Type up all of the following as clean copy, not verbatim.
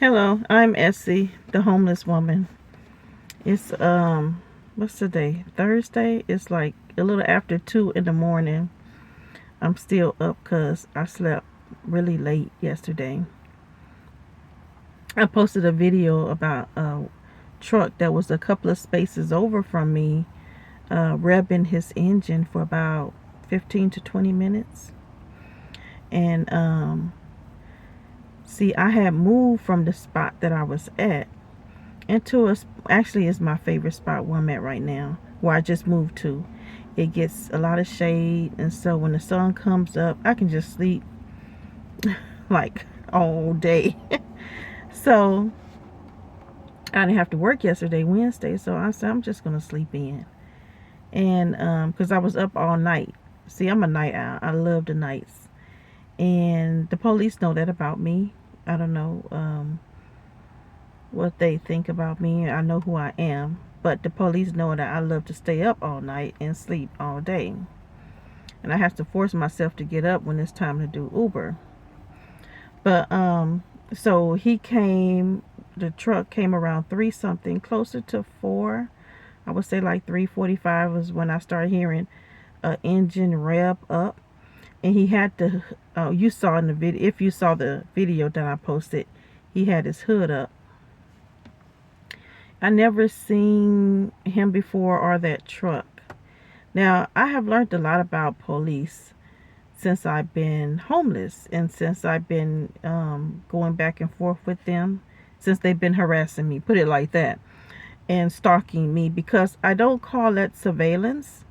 Hello, I'm Essie, the homeless woman. It's what's the day? Thursday. It's like a little after 2 in the morning. I'm still up cuz I slept really late yesterday. I posted a video about a truck that was a couple of spaces over from me, revving his engine for about 15 to 20 minutes. And see, I had moved from the spot that I was at into a, actually is my favorite spot where I'm at right now, where I just moved to. It gets a lot of shade, and so when the sun comes up, I can just sleep like all day. So I didn't have to work yesterday, Wednesday, so I said I'm just gonna sleep in. And because I was up all night. See, I'm a night owl. I love the nights, and the police know that about me. I don't know what they think about me. I know who I am, but the police know that I love to stay up all night and sleep all day. And I have to force myself to get up when it's time to do Uber. But so he came, the truck came around 3 something, closer to 4. I would say like 3:45 was when I started hearing an engine rev up. And he had to, you saw in the video, if you saw the video that I posted, he had his hood up. I never seen him before or that truck. Now, I have learned a lot about police since I've been homeless and since I've been going back and forth with them, since they've been harassing me, put it like that, and stalking me, because I don't call that surveillance.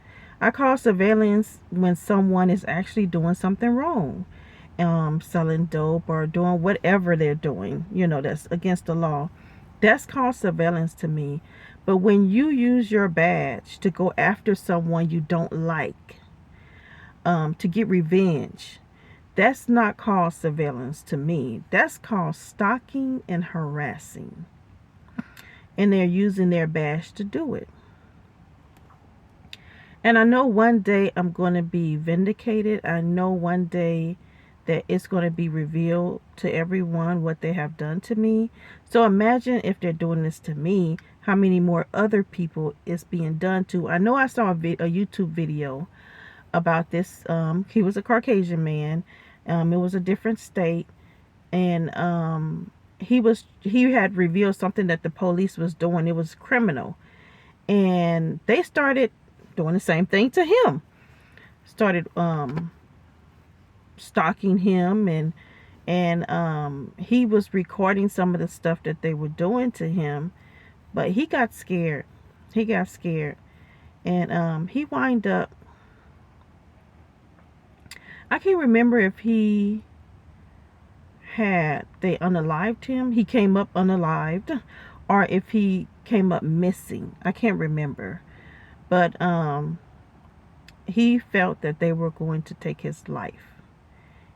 I call surveillance when someone is actually doing something wrong, selling dope or doing whatever they're doing, that's against the law. That's called surveillance to me. But when you use your badge to go after someone you don't like, to get revenge, that's not called surveillance to me. That's called stalking and harassing. And they're using their badge to do it. And I know one day I'm going to be vindicated. I know one day that it's going to be revealed to everyone what they have done to me. So imagine if they're doing this to me, how many more other people it's being done to. I know I saw a YouTube video about this. He was a Caucasian man. It was a different state, and he had revealed something that the police was doing. It was criminal, and they started doing the same thing to him. Started stalking him, and he was recording some of the stuff that they were doing to him, but he got scared. He got scared, and he wind up. I can't remember if they unalived him. He came up unalived, or if he came up missing. I can't remember, but he felt that they were going to take his life,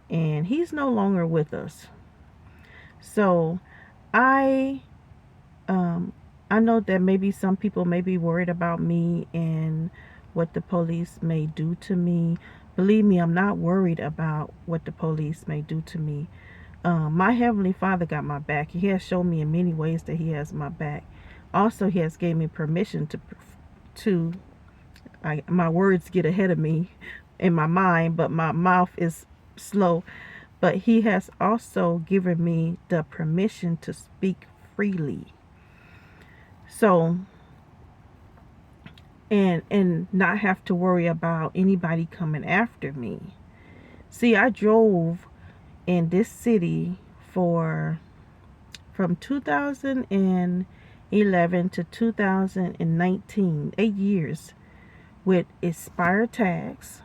and he's no longer with us. So I um I know that maybe some people may be worried about me and what the police may do to me. Believe me, I'm not worried about what the police may do to me. My Heavenly Father got my back. He has shown me in many ways that He has my back. Also, He has gave me permission to my words get ahead of me in my mind, but my mouth is slow. But He has also given me the permission to speak freely. So, and not have to worry about anybody coming after me. See, I drove in this city for from 2011 to 2019, 8 years, with expired tags,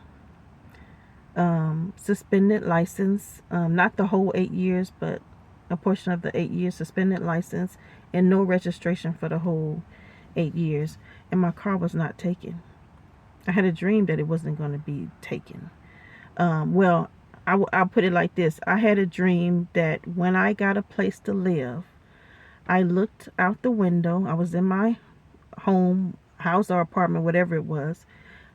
suspended license, not the whole 8 years, but a portion of the 8 years, suspended license, and no registration for the whole 8 years. And my car was not taken. I had a dream that it wasn't going to be taken. Well, I'll put it like this. I had a dream that when I got a place to live, I looked out the window. I was in my house or apartment, whatever it was.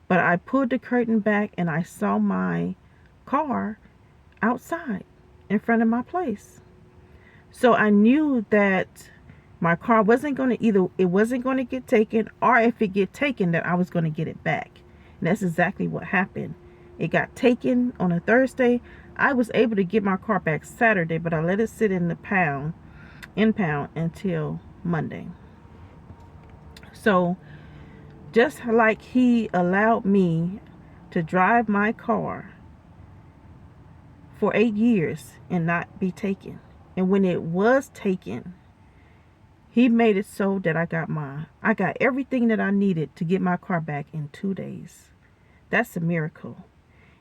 But I pulled the curtain back and I saw my car outside in front of my place. So I knew that my car wasn't going to either, it wasn't going to get taken, or if it get taken, that I was going to get it back. And that's exactly what happened. It got taken on a Thursday. I was able to get my car back Saturday, but I let it sit in the impound until Monday. So just like he allowed me to drive my car for 8 years and not be taken, and when it was taken, he made it so that I got everything that I needed to get my car back in 2 days. That's a miracle.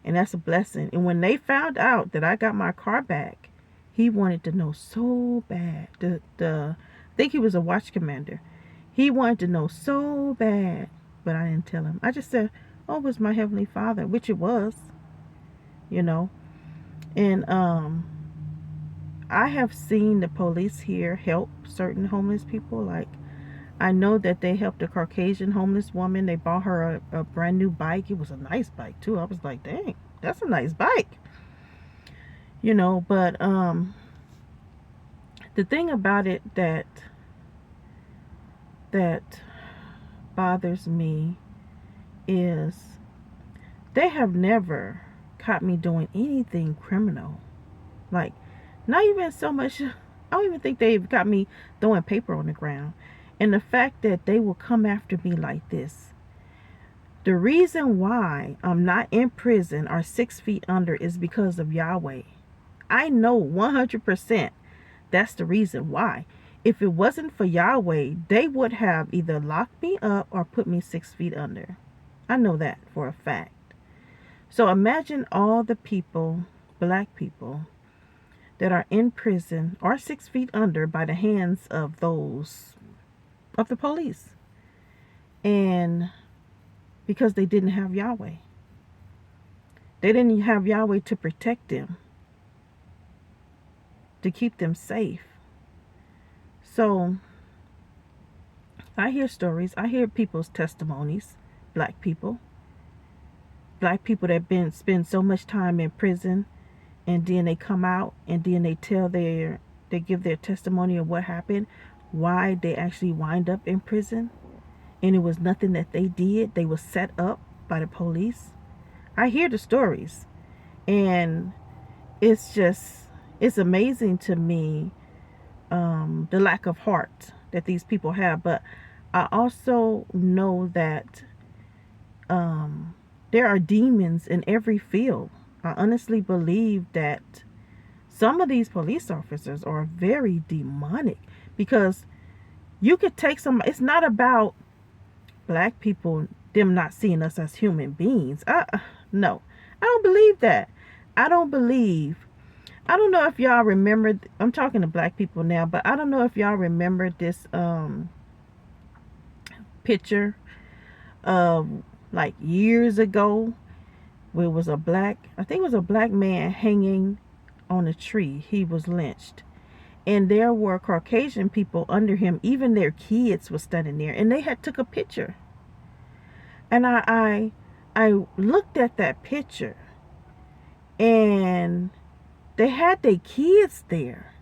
And that's a blessing. And when they found out that I got my car back, he wanted to know so bad. I think he was a watch commander. He wanted to know so bad, but I didn't tell him. I just said, "Oh, it was my Heavenly Father," which it was, you know. And I have seen the police here help certain homeless people. Like, I know that they helped a Caucasian homeless woman. They bought her a brand new bike. It was a nice bike too. I was like, dang, that's a nice bike. You know, but the thing about it that bothers me is they have never caught me doing anything criminal. Like, not even so much, I don't even think they've got me throwing paper on the ground. And the fact that they will come after me like this. The reason why I'm not in prison or 6 feet under is because of Yahweh. I know 100% that's the reason why. If it wasn't for Yahweh, they would have either locked me up or put me 6 feet under. I know that for a fact. So imagine all the people, black people, that are in prison or 6 feet under by the hands of the police. And because they didn't have Yahweh. They didn't have Yahweh to protect them, to keep them safe. So I hear stories. I hear people's testimonies, black people that spend so much time in prison, and then they come out and then they give their testimony of what happened, why they actually wind up in prison, and it was nothing that they did. They were set up by the police. I hear the stories, and it's amazing to me, the lack of heart that these people have. But I also know that there are demons in every field. I honestly believe that some of these police officers are very demonic, because you could take somebody. It's not about black people, them not seeing us as human beings. No, I don't believe that. I don't know if y'all remember, I'm talking to black people now, but I don't know if y'all remember this picture of like years ago, where it was I think it was a black man hanging on a tree. He was lynched. And there were Caucasian people under him. Even their kids were standing there, and they had took a picture. And I looked at that picture, and they had their kids there,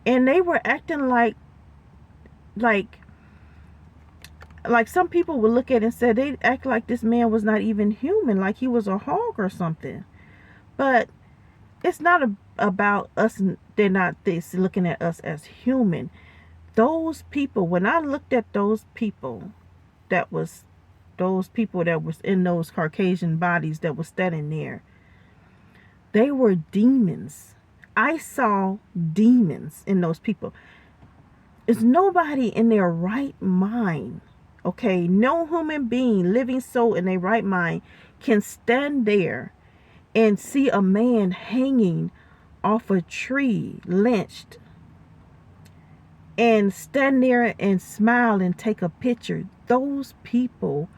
and they were acting like some people would look at it and say they act like this man was not even human, like he was a hog or something. But it's not about us. They're not looking at us as human. Those people, when I looked at those people that was in those Caucasian bodies that was standing there, they were demons. I saw demons in those people. Is nobody in their right mind, okay? No human being, living soul in their right mind can stand there and see a man hanging off a tree, lynched, and stand there and smile and take a picture. Those people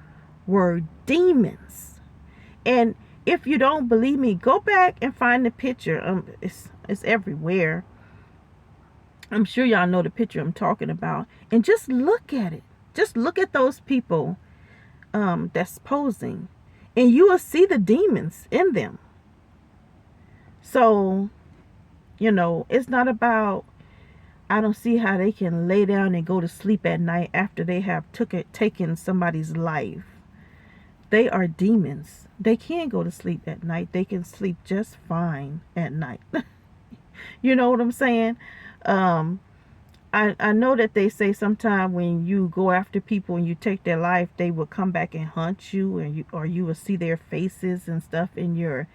were demons. And if you don't believe me, go back and find the picture. It's everywhere. I'm sure y'all know the picture I'm talking about. And just look at it. Just look at those people that's posing, and you will see the demons in them. So, it's not about I don't see how they can lay down and go to sleep at night after they have taken somebody's life. They are demons. They can go to sleep at night. They can sleep just fine at night. You know what I'm saying? Um, I know that they say sometimes when you go after people and you take their life, they will come back and haunt you, and you will see their faces and stuff in your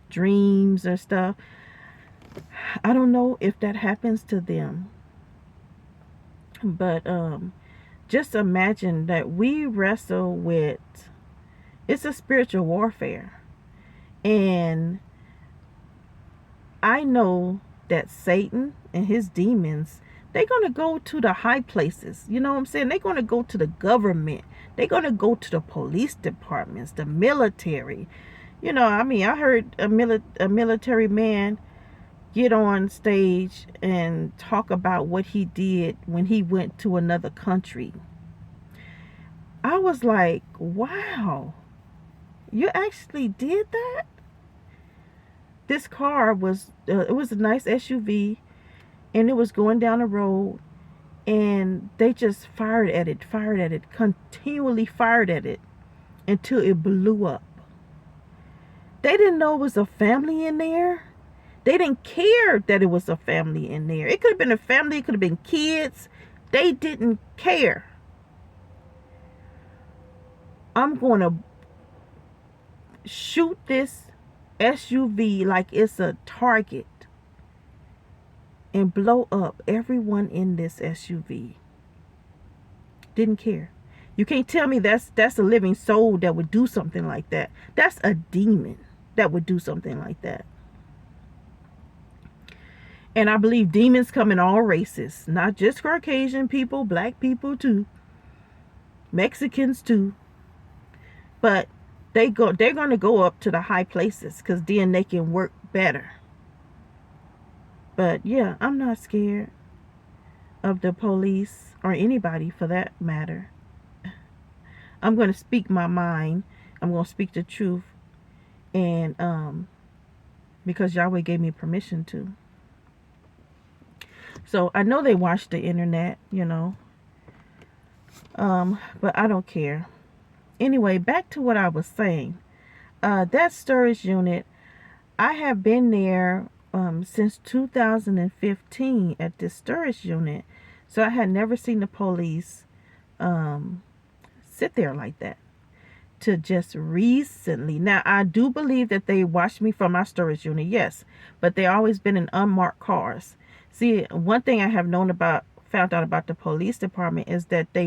dreams or stuff. I don't know if that happens to them, but just imagine that we wrestle with, it's a spiritual warfare. And I know that Satan and his demons, they're going to go to the high places. You know what I'm saying? They're going to go to the government. They're going to go to the police departments, the military. You know, I mean, I heard a military man get on stage and talk about what he did when he went to another country. I was like, wow, you actually did that? This car was, it was a nice SUV, and it was going down the road, and they just fired at it, continually fired at it until it blew up. They didn't know it was a family in there. They didn't care that it was a family in there. It could have been a family, it could have been kids. They didn't care. I'm going to shoot this SUV like it's a target and blow up everyone in this SUV. Didn't care. You can't tell me that's a living soul that would do something like that. That's a demon that would do something like that. And I believe demons come in all races, not just Caucasian people, black people too, Mexicans too. But they're going to go up to the high places because then they can work better. But yeah, I'm not scared of the police or anybody for that matter. I'm going to speak my mind. I'm going to speak the truth. And because Yahweh gave me permission to. So I know they watch the internet, you know. But I don't care. Anyway, back to what I was saying. That storage unit, I have been there since 2015 at this storage unit. So I had never seen the police sit there like that. To just recently. Now, I do believe that they watched me from my storage unit, yes. But they always been in unmarked cars. See, one thing I have found out about the police department is that they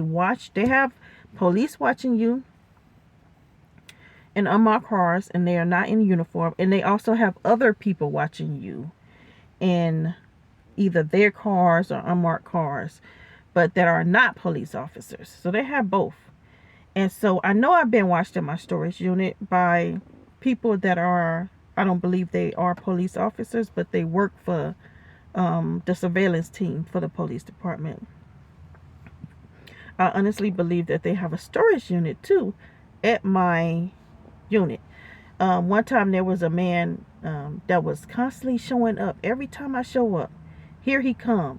have police watching you in unmarked cars, and they are not in uniform. And they also have other people watching you in either their cars or unmarked cars, but that are not police officers. So they have both. And so I know I've been watched in my storage unit by people that are, I don't believe they are police officers, but they work for the surveillance team for the police department. I honestly believe that they have a storage unit too at my unit. One time there was a man that was constantly showing up. Every time I show up, here he come.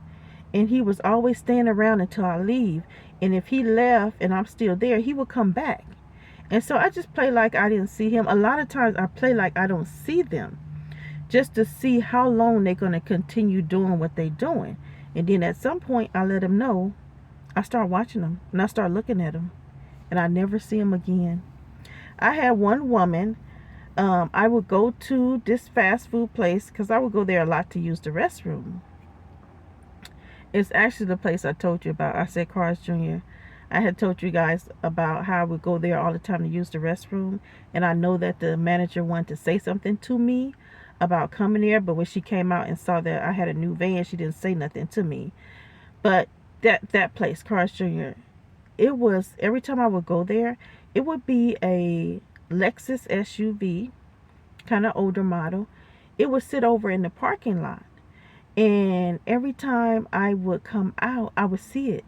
And he was always staying around until I leave. And if he left and I'm still there, he would come back. And so I just play like I didn't see him. A lot of times I play like I don't see them, just to see how long they're going to continue doing what they're doing. And then at some point I let them know. I start watching them and I start looking at them, and I never see them again. I had one woman, I would go to this fast food place because I would go there a lot to use the restroom. It's actually the place I told you about. I said Carl's Jr. I had told you guys about how I would go there all the time to use the restroom. And I know that the manager wanted to say something to me about coming there. But when she came out and saw that I had a new van, she didn't say nothing to me. But that place, Carl's Jr., it was, every time I would go there, it would be a Lexus SUV, kind of older model. It would sit over in the parking lot. And every time I would come out, I would see it.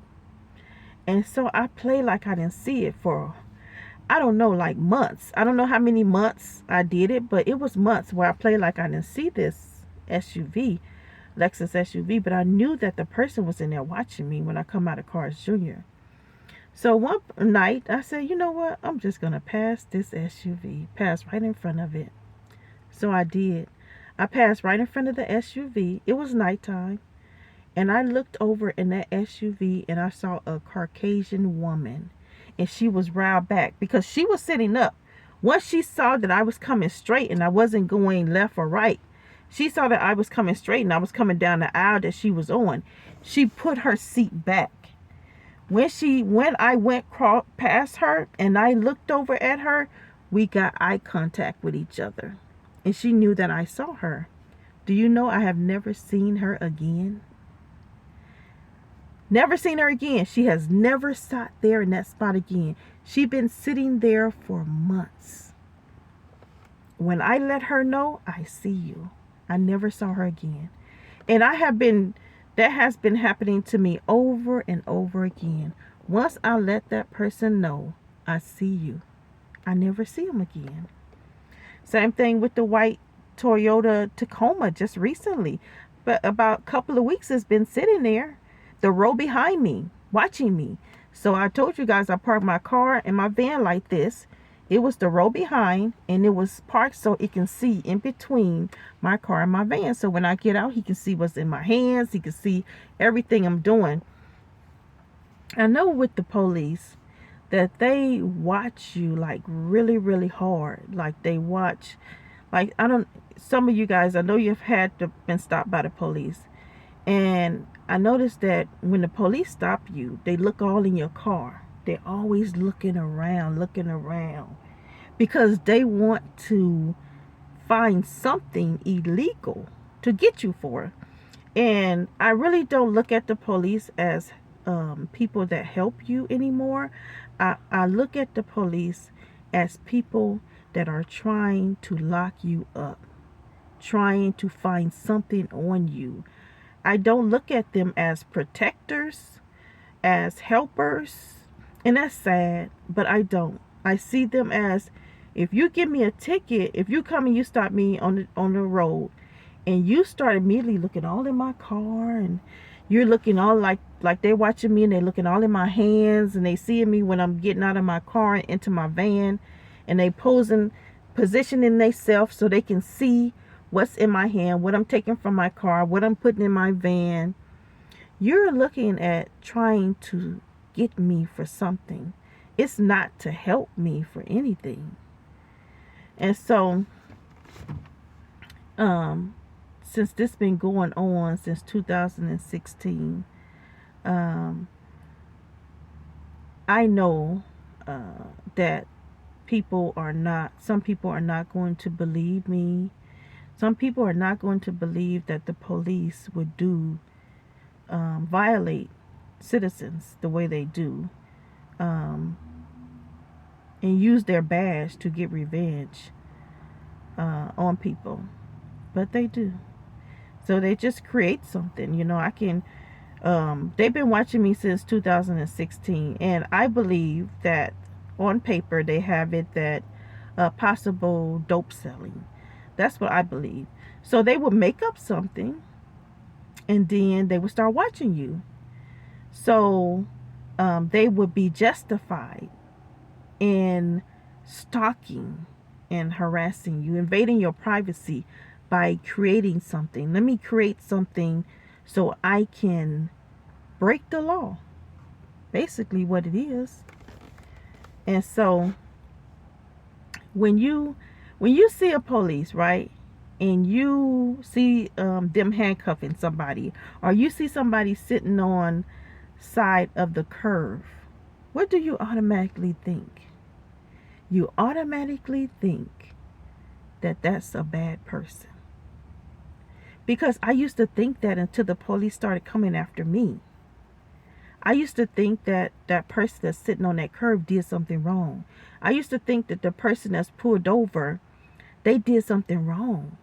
And so I played like I didn't see it for, I don't know, like months. I don't know how many months I did it, but it was months where I played like I didn't see this SUV. Lexus SUV, but I knew that the person was in there watching me when I come out of Carl's Jr. So one night I said, you know what? I'm just going to pass this SUV, pass right in front of it. So I did. I passed right in front of the SUV. It was nighttime. And I looked over in that SUV and I saw a Caucasian woman. And she was riled back because she was sitting up. Once she saw that I was coming straight and I wasn't going left or right, she saw that I was coming straight and I was coming down the aisle that she was on. She put her seat back. When I went past her and I looked over at her, we got eye contact with each other. And she knew that I saw her. Do you know I have never seen her again? Never seen her again. She has never sat there in that spot again. She's been sitting there for months. When I let her know, I see you. I never saw her again. And that has been happening to me over and over again. Once I let that person know, I see you. I never see them again. Same thing with the white Toyota Tacoma just recently. But about a couple of weeks it's been sitting there. The row behind me, watching me. So I told you guys I parked my car and my van like this. It was the row behind and it was parked so it can see in between my car and my van. So when I get out, he can see what's in my hands. He can see everything I'm doing. I know with the police that they watch you like really, really hard. Like they watch, like some of you guys, I know you've been stopped by the police. And I noticed that when the police stop you, they look all in your car. They're always looking around, because they want to find something illegal to get you for. And I really don't look at the police as people that help you anymore. I look at the police as people that are trying to lock you up, trying to find something on you. I don't look at them as protectors, as helpers, and that's sad, but I don't. I see them as, if you give me a ticket, if you come and you stop me on the road, and you start immediately looking all in my car, and you're looking all like they're watching me, and they're looking all in my hands, and they seeing me when I'm getting out of my car and into my van, and they positioning themselves so they can see what's in my hand, what I'm taking from my car, what I'm putting in my van. You're looking at trying to get me for something. It's not to help me for anything. And so, since this been going on since 2016, I know that some people are not going to believe me. Some people are not going to believe that the police would violate citizens the way they do, and use their badge to get revenge on people. But they do. So they just create something. They've been watching me since 2016, and I believe that on paper they have it that possible dope selling. That's what I believe. So they would make up something and then they would start watching you. So they would be justified in stalking and harassing you, invading your privacy by creating something. Let me create something so I can break the law. Basically what it is. And so when you see a police, right, and you see them handcuffing somebody, or you see somebody sitting on side of the curve, what do you automatically think? You automatically think that that's a bad person. Because I used to think that until the police started coming after me. I used to think that that person that's sitting on that curve did something wrong. I used to think that the person that's pulled over, they did something wrong.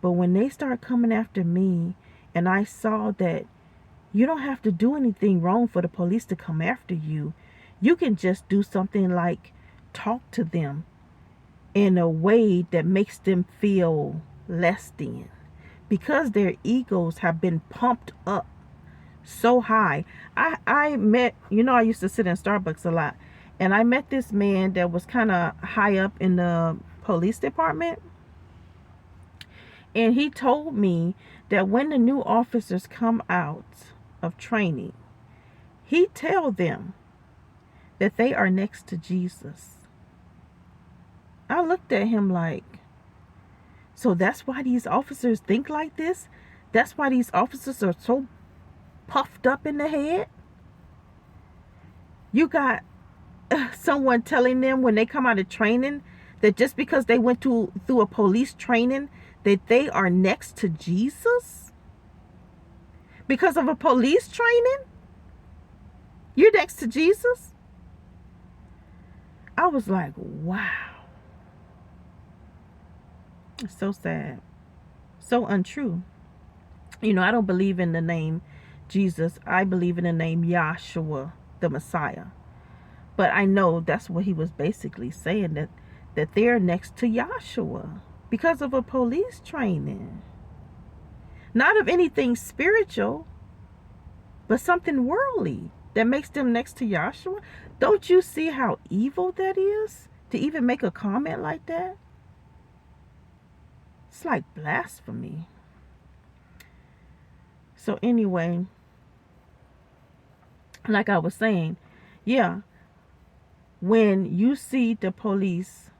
But when they started coming after me, and I saw that you don't have to do anything wrong for the police to come after you. You can just do something like talk to them in a way that makes them feel less than. because their egos have been pumped up so high. I met, I used to sit in Starbucks a lot, and I met this man that was kind of high up in the police department, and he told me that when the new officers come out of training, he tell them that they are next to Jesus. I looked at him like, so that's why these officers think like this? That's why these officers are so puffed up in the head? You got someone telling them when they come out of training that just because they went through a police training that they are next to Jesus? Because of a police training? You're next to Jesus? I was like, wow. It's so sad. So untrue. I don't believe in the name Jesus. I believe in the name Yahshua, the Messiah. But I know that's what he was basically saying, that they're next to Yahshua because of a police training. Not of anything spiritual, but something worldly that makes them next to Yahshua. Don't you see how evil that is? To even make a comment like that? It's like blasphemy. So anyway, like I was saying, yeah, when you see the police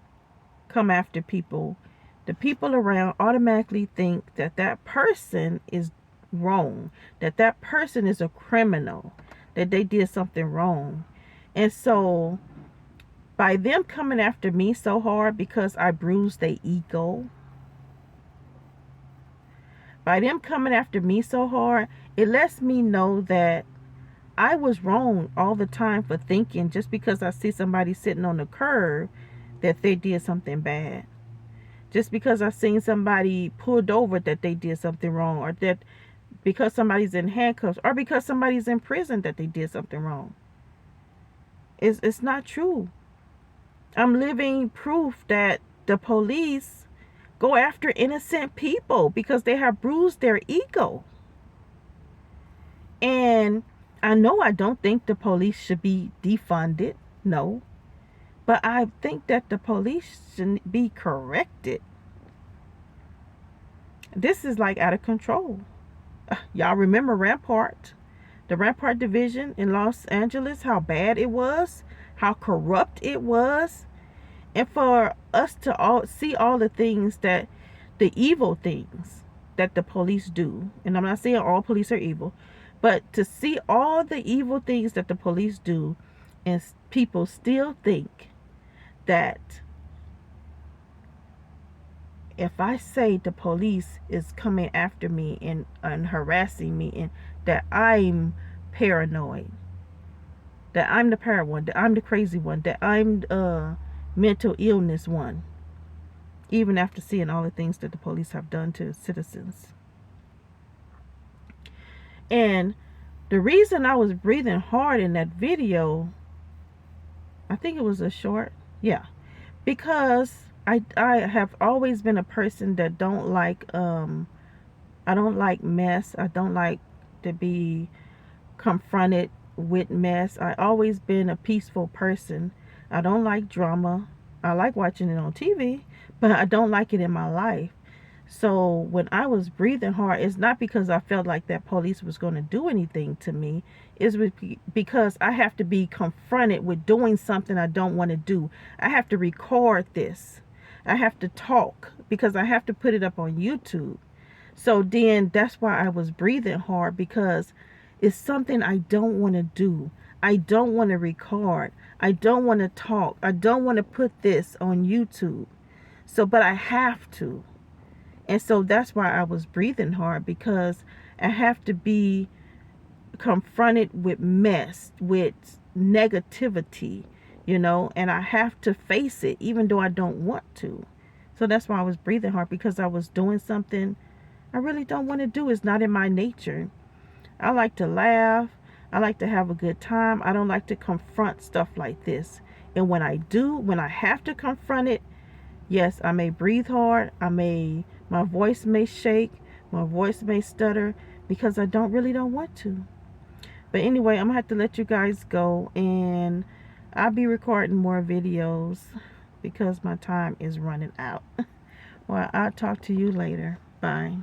come after people, the people around automatically think that that person is wrong, that that person is a criminal, that they did something wrong. And so by them coming after me so hard because I bruised their ego, by them coming after me so hard, it lets me know that I was wrong all the time for thinking just because I see somebody sitting on the curb that they did something bad. Just because I seen somebody pulled over that they did something wrong, or that because somebody's in handcuffs, or because somebody's in prison that they did something wrong. It's not true. I'm living proof that the police go after innocent people because they have bruised their ego. And I know I don't think the police should be defunded. No. But I think that the police should be corrected. This is like out of control. Y'all remember Rampart? The Rampart Division in Los Angeles, how bad it was, how corrupt it was. And for us to all see all the things that, the evil things that the police do, and I'm not saying all police are evil, but to see all the evil things that the police do, and people still think that if I say the police is coming after me and harassing me, and that I'm paranoid, that I'm the paranoid one, that I'm the crazy one, that I'm mental illness one, even after seeing all the things that the police have done to citizens. And the reason I was breathing hard in that video, I think it was a short, yeah, because I have always been a person that don't like I don't like mess. I don't like to be confronted with mess. I always been a peaceful person. I don't like drama. I like watching it on TV, but I don't like it in my life. So when I was breathing hard, it's not because I felt like that police was going to do anything to me. It's because I have to be confronted with doing something I don't want to do. I have to record this. I have to talk because I have to put it up on YouTube. So then that's why I was breathing hard, because it's something I don't want to do. I don't want to record. I don't want to talk. I don't want to put this on YouTube. So, but I have to. And so that's why I was breathing hard, because I have to be confronted with mess, with negativity, and I have to face it even though I don't want to. So that's why I was breathing hard, because I was doing something I really don't want to do. It's not in my nature. I like to laugh. I like to have a good time. I don't like to confront stuff like this. And when I do, when I have to confront it, yes, I may breathe hard. My voice may shake, My voice may stutter because I really don't want to. But anyway, I'm gonna have to let you guys go, and I'll be recording more videos because my time is running out. Well, I'll talk to you later. Bye.